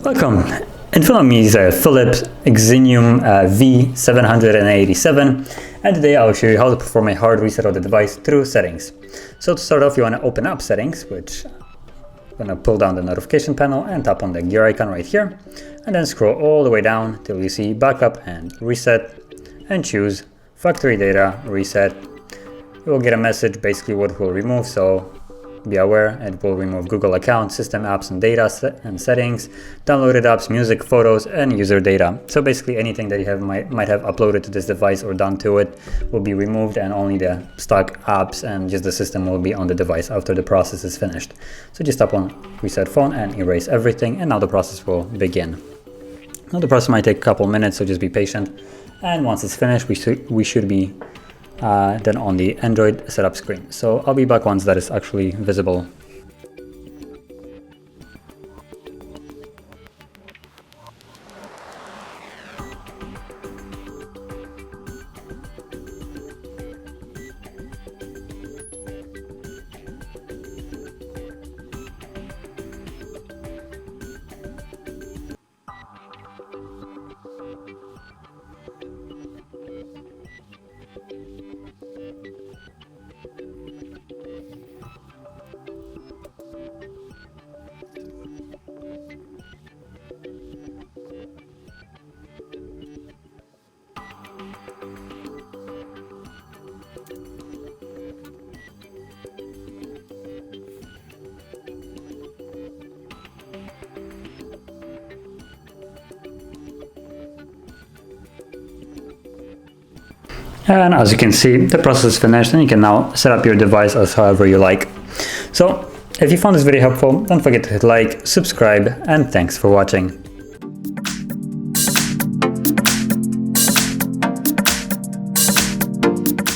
Welcome. In front of me is a Philips Xenium V787, and today I'll show you how to perform a hard reset of the device through settings. So to start off, you want to open up settings, which I'm going to pull down the notification panel and tap on the gear icon right here, and then scroll all the way down till you see backup and reset, and choose factory data reset. You will get a message basically what it will remove, so be aware it will remove Google accounts, system apps and data and settings, downloaded apps, music, photos, and user data. So basically anything that you might have uploaded to this device or done to it will be removed, and only the stock apps and just the system will be on the device after the process is finished. So just tap on reset phone and erase everything, and now the process will begin. Now the process might take a couple minutes, so just be patient, and once it's finished we should be then on the Android setup screen. So I'll be back once that is actually visible. And as you can see, the process is finished, and you can now set up your device as however you like. So if you found this video helpful, don't forget to hit like, subscribe, and thanks for watching.